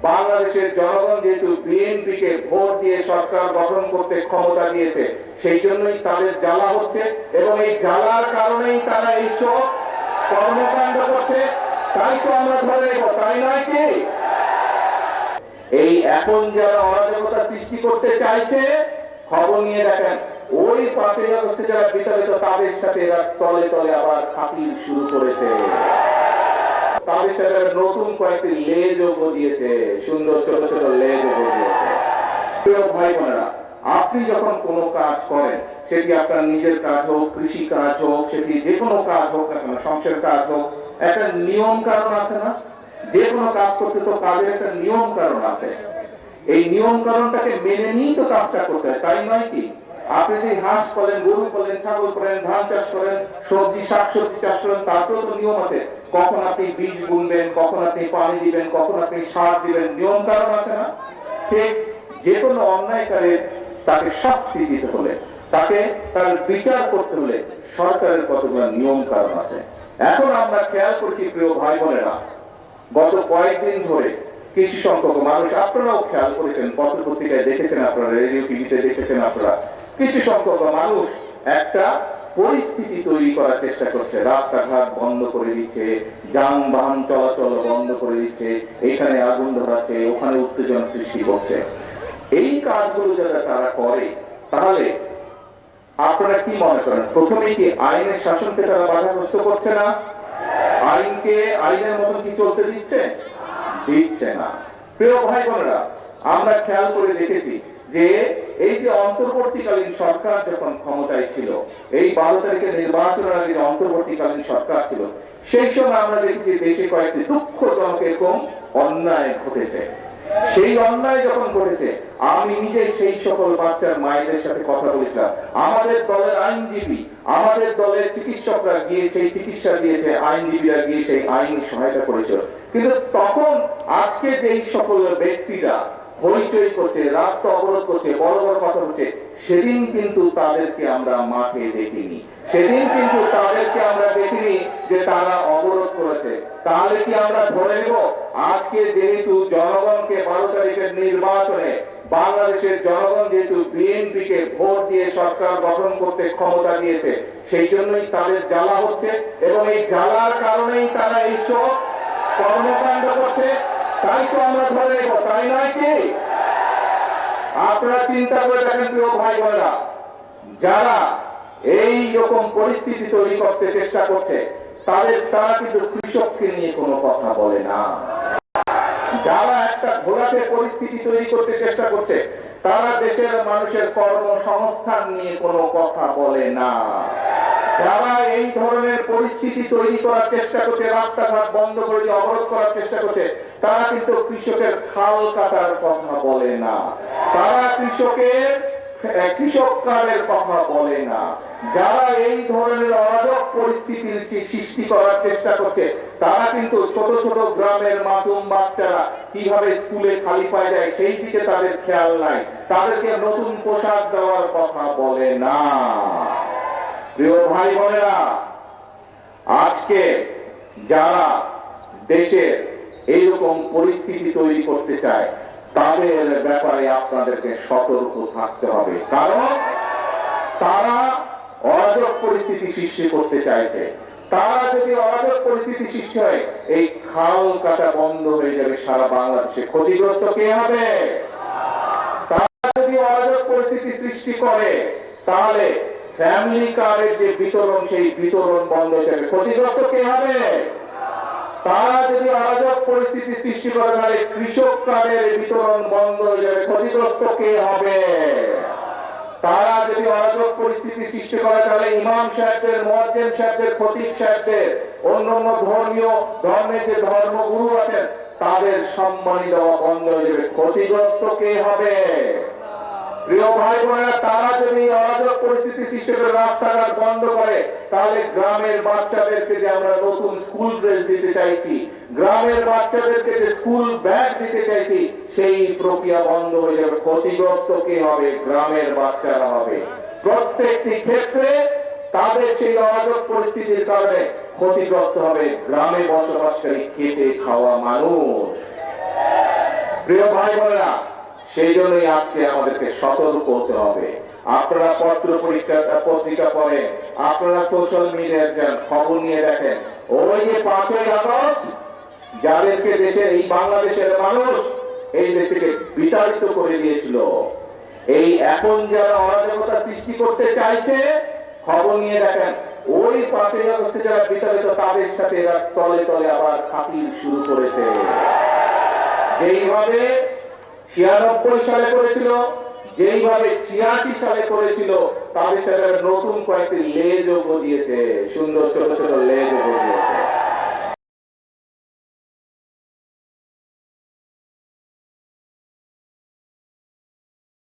বাংলাদেশের জনগণ যেহেতু বিএনপিকে ভোট দিয়ে সরকার গঠন করতে ক্ষমতা দিয়েছে, সেই জন্যই তাদের জ্বালা হচ্ছে এবং এই জ্বালার কারণেই তারা এইসব কর্মকাণ্ড করছে। তাই তো আমরা ধরে নেব, তাই নয় কি? এই এখন যারা অরাজকতা সৃষ্টি করতে চাইছে, খবর নিয়ে দেখেন ওই 5ই আগস্টে যারা বিতাড়িত তাদের সাথে এরা তলে তলে আবার খাতির শুরু করেছে। তাদের সাথে নতুন কয়েকটি লেজও গজিয়েছে, সুন্দর ছোট ছোট লেজও গজিয়েছে। প্রিয় ভাই বোনেরা, আপনি যখন কোনো কাজ করেন, সেটি আপনার নিজের কাজ হোক, কৃষি কাজ হোক, সেটি যে কোনো কাজ হোক না কেন, সংসারের কাজ হোক, একটা নিয়ম কারণ আছে না? যে কোনো কাজ করতে তো কাজের একটা নিয়ম কারণ আছে। এই নিয়ম কারণটাকে মেনে নিয়েই তো কাজটা করতে হয়, তাই নয় কি? আপনি যদি হাঁস করেন, গরু করেন, ছাগল করেন, ধান চাষ করেন, সবজি শাকসবজি চাষ করেন, তারপরেও তো নিয়ম আছে। কখন আপনি বীজ বুনবেন, কখন আপনি পানি দিবেন, কখন আপনি সার দিবেন, নিয়ম কারণ আছে না? ঠিক যে কোনো অন্যায়কারীর তাকে শাস্তি দিতে হলে, তাকে তার বিচার করতে হলে সরকারের কতগুলো নিয়ম কারণ আছে। এখন আমরা খেয়াল করছি প্রিয় ভাই বোনেরা, গত কয়েকদিন ধরে কিছু সংখ্যক মানুষ, আপনারাও খেয়াল করেছেন, পত্র পত্রিকায় দেখেছেন, আপনারা রেডিও টিভিতে দেখেছেন, আপনারা কিছু সংখ্যক মানুষ একটা পরিস্থিতি তৈরি করার চেষ্টা করছে। রাস্তাঘাট বন্ধ করে দিচ্ছে, যানবাহন চলাচল বন্ধ করে দিচ্ছে, এখানে আগুন ধরাচ্ছে, ওখানে উত্তেজনা সৃষ্টি করছে। এই কাজগুলো যারা তারা করে, তাহলে আপনারা কি মনে করেন, প্রথমে কি আইনের শাসনকে তারা বাধাগ্রস্ত করছে না? আইনকে আইনের মতন কি চলতে দিচ্ছে? দিচ্ছে না। প্রিয় ভাই বোনেরা, আমরা খেয়াল করে দেখেছি যে এই যে অন্তর্বর্তীকালীন সরকার যখন ক্ষমতায় ছিল, এই 12 তারিখের নির্বাচনের আগে অন্তর্বর্তীকালীন সরকার ছিল, সেই সময় আমরা দেখেছি দেশে কয়েকটি দুঃখজনক এরকম অন্যায় ঘটেছে। সেই অন্যায় যখন ঘটেছে, আমি নিজে সেই সকল বাচ্চার মায়েদের সাথে কথা বলেছিলাম। আমাদের দলের আইনজীবী, আমাদের দলের চিকিৎসকরা গিয়ে সেই চিকিৎসা দিয়েছে, আইনজীবীরা গিয়ে সেই আইনি সহায়তা করেছিল। কিন্তু তখন আজকে যেই সকল ব্যক্তিরা হইচই করছে, রাস্তা অবরোধ করছে, বড় বড় কথা হচ্ছে, সেদিন কিন্তু তাদেরকে আমরা মাঠে দেখিনি। সেদিন কিন্তু তাদেরকে আমরা দেখিনি যে তারা অবরোধ করেছে। তাহলে কি আমরা ধরে নেব আজকে যেহেতু জনগণকে 12 তারিখের নির্বাচনে বাংলাদেশের জনগণ যেহেতু বিএনপিকে ভোট দিয়ে সরকার গঠন করতে ক্ষমতা দিয়েছে, সেই জন্যই তাদের জ্বালা হচ্ছে এবং এই জ্বালার কারণেই তারা এইসব কর্মকাণ্ড করছে। তাই তো আমরা ধরে নেব, তাই নয় কি? আপনারা চিন্তা করে দেখেন প্রিয় ভাই বোনেরা, যারা এই রকম পরিস্থিতি তৈরি করতে চেষ্টা করছে, তারা কিন্তু কৃষককে নিয়ে কোনো কথা বলে না। যারা একটা ঘোলাটে পরিস্থিতি তৈরি করতে চেষ্টা করছে, তারা দেশের মানুষের কর্মসংস্থান নিয়ে কোনো কথা বলে না। যারা এই ধরনের পরিস্থিতি তৈরি করার চেষ্টা করছে, রাস্তাঘাট বন্ধ করে দিয়ে অবরোধ করার চেষ্টা করছে, তারা কিন্তু কৃষকের খাল কাটার কথা বলে না, তারা কৃষক কার্ডের কথা বলে না। যারা এই ধরনের অরাজক পরিস্থিতির সৃষ্টি করার চেষ্টা করছে, তারা কিন্তু ছোট ছোট গ্রামের মাসুম বাচ্চারা কিভাবে স্কুলে খালি পায় যায় সেই দিকে তাদের খেয়াল নাই, তাদেরকে নতুন পোশাক দেওয়ার কথা বলে না। প্রিয় ভাই বোনেরা, আজকে যারা দেশের এইরকম পরিস্থিতি তৈরি করতে চায়, তাদের ব্যাপারে আপনাদেরকে সতর্ক থাকতে হবে, কারণ তারা অরাজক পরিস্থিতি সৃষ্টি করতে চাইছে। তারা যদি অরাজক পরিস্থিতি সৃষ্টি হয়, এই খাল কাটা বন্ধ হয়ে যাবে সারা বাংলাদেশে। ক্ষতিগ্রস্ত কে হবে? তারা যদি অরাজক পরিস্থিতি সৃষ্টি করে, তাহলে ফ্যামিলি কার্ডের যে বিতরণ, সেই বিতরণ বন্ধ হয়ে যাবে। ক্ষতিগ্রস্ত কে হবে? তারা যদি অরাজক পরিস্থিতি সৃষ্টি করে, তাহলে কৃষক কার্ডের বিতরণ বন্ধ হয়ে যাবে। ক্ষতিগ্রস্ত কে হবে? তারা যদি অরাজক পরিস্থিতি সৃষ্টি করে, তাহলে ইমাম সাহেবদের, মুয়াজ্জিন সাহেবদের, খতিব সাহেবদের, অন্যান্য ধর্মের যে ধর্মগুরু আছেন, তাদের সম্মানী দেওয়া বন্ধ হয়ে যাবে। ক্ষতিগ্রস্ত কে হবে? প্রিয় ভাই বোনেরা, তারা যদি অরাজক পরিস্থিতি সৃষ্টি করে রাস্তাঘাট বন্ধ করে, তাহলে গ্রামের বাচ্চাদেরকে যে আমরা নতুন স্কুল ড্রেস দিতে চাইছি, গ্রামের বাচ্চাদেরকে যে স্কুল ব্যাগ দিতে চাইছি, সেই প্রক্রিয়া বন্ধ হয়ে যাবে। ক্ষতিগ্রস্ত কে হবে? গ্রামের বাচ্চারা হবে। প্রত্যেকটি ক্ষেত্রে তাদের সেই অরাজক পরিস্থিতির কারণে ক্ষতিগ্রস্ত হবে গ্রামে বসবাসকারী খেটে খাওয়া মানুষ। প্রিয় ভাই বোনেরা, সেই জন্যই আজকে আমাদেরকে সতর্ক হতে হবে। আপনারা পত্রিকা পড়েন, আপনারা সোশ্যাল মিডিয়ায় যান, খবর নিয়ে দেখেন, ওই যে 5ই আগস্ট যাদেরকে দেশের এই বাংলাদেশের মানুষ এই দেশকে বিতাড়িত করে দিয়েছিল, এই এখন যারা অরাজকতা সৃষ্টি করতে চাইছে, খবর নিয়ে দেখেন ওই 5ই আগস্টে যারা বিতাড়িত তাদের সাথে এরা তলে তলে আবার খাতির শুরু করেছে। যেইভাবে 96 সালে করেছিল, যেইভাবে 86 সালে করেছিল, তাদের সাথে নতুন কয়েকটি লেজও গজিয়েছে, সুন্দর ছোট ছোট লেজও গজিয়েছে।